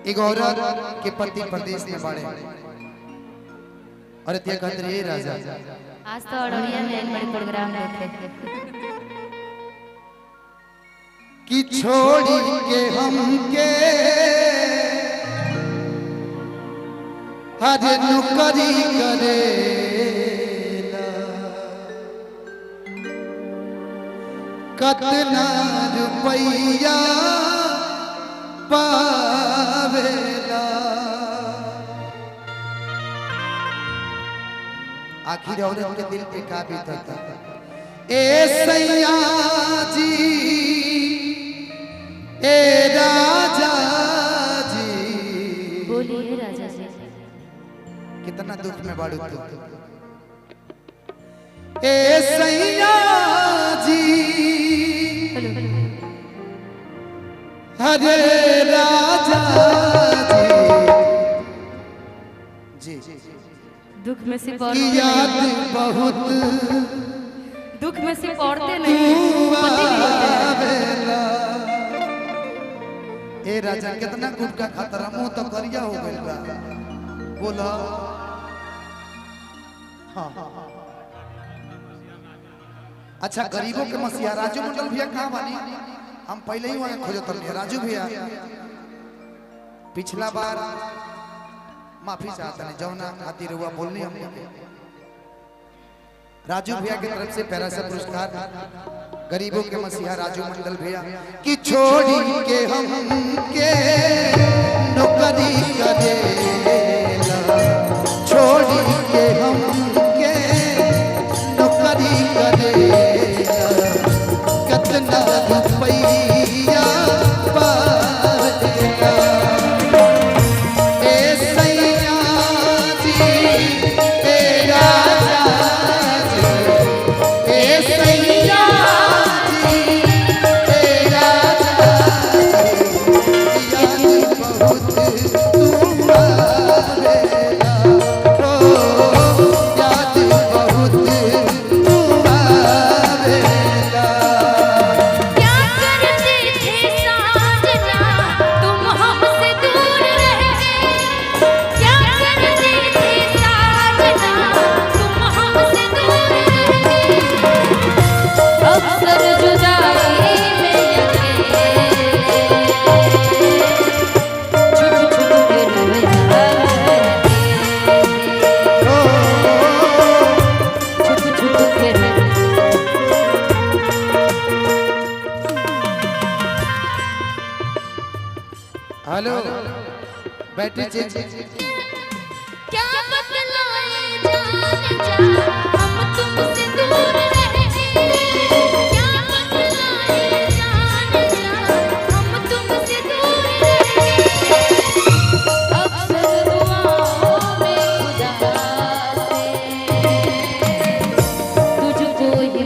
एक औरत के पति प्रदेश में बाड़े और इतिया कहते रे राजा आज तो अड़ोड़िया में एक बड़ी प्रोग्राम देखे कि छोड़ी के हम के हर नुकरी करे कतना रुपैया पावेला। आखिर औरत के दिल पे का बीतता ए सैया जी ए राजा जी। बोलिए राजा जी कितना दुख में बाड़ू तू ए सैया जी हरे राजा जी जी दुख में से याद बहुत दुख में से पड़ते नहीं पति भी होते हैं। ए राजा कितना गुटका खाता मुंह तो करिया हो गइल बा बोला। हाँ अच्छा गरीबों के मसीहा राजू मंडल भैया कहाँ बानी? हम पहले ही वहां खोजत रहे राजू भैया। पिछला बार माफी चाहता नहीं जौना खातिर हुआ बोलनी हमने राजू भैया की तरफ से पैरा से पुरस्कार गरीबों के मसीहा राजू मंडल भैया कि छोड़ी के हम के नौकरी करे छोड़ी के हम के नौकरी करे कितना रुपैया पावेला। ए सैया जी ए राजा जी ए सैया जी ए राजा जी बहुत तुम्हारे ओ याद बहुत तुम्हारे। क्या करते थे साजना तुम हमसे दूर रहे क्या करते थे साजना तुम हमसे दूर रहे अक्सर जुदाई में अकेले छुप छुप के नज़र छुप छुप के नज़र हेलो बैटरी चेंज क्या बतलाए जान जा हम तुमसे दूर रहे क्या बतलाए जान जा हम तुमसे दूर रहे अक्सर दुआओं में खुदा से तुझको ही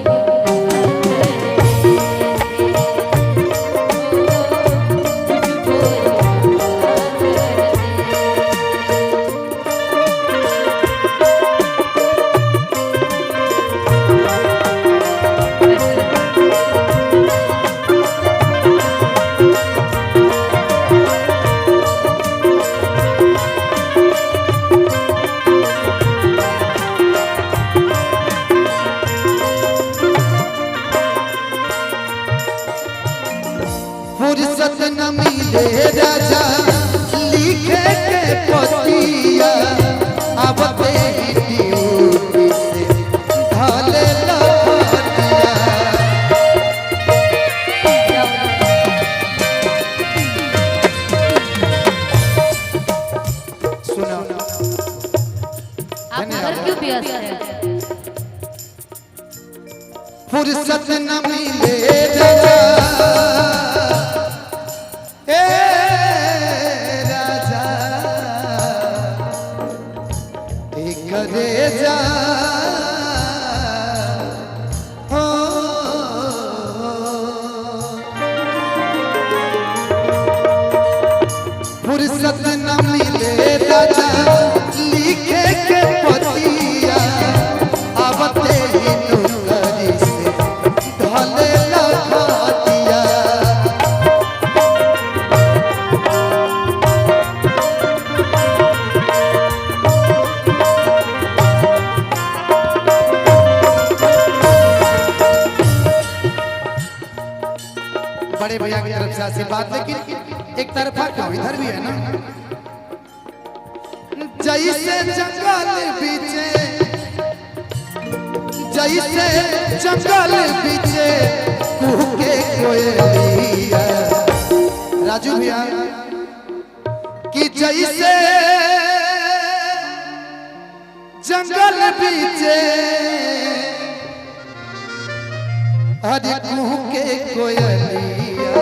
फुर्सत न मिले राजा लिखे के पतिया अब तेरी ड्यूटी से ढाले लौटिया। सुनो आप घर क्यों व्यस्त हैं फुर्सत न मिले राजा ए राजा एक रे जा हो फुर्सत न मिले राजा लिखे के पतिया अब तेरी नौकरी से ढले लौटिया। एक तरफा क्यों, इधर भी है ना। जैसे जंगल बीचे, जैसे जंगल बीचे कूके कोयलिया। राजू भैया कि जैसे जंगल बीचे हरे कूके कोयलिया,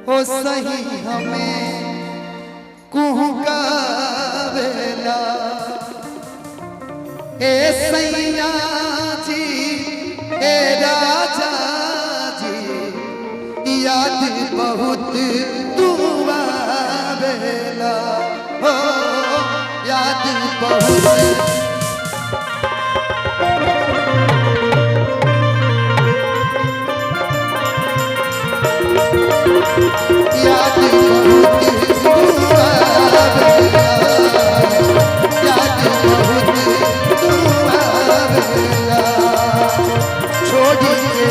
हो सही हमें कुहकावेला। ए सैया जी ए राजा जी याद बहुत तू आवेला, हो याद बहुत याद बहुत तू आवेला, याद बहुत तू आवेला। छोड़ी के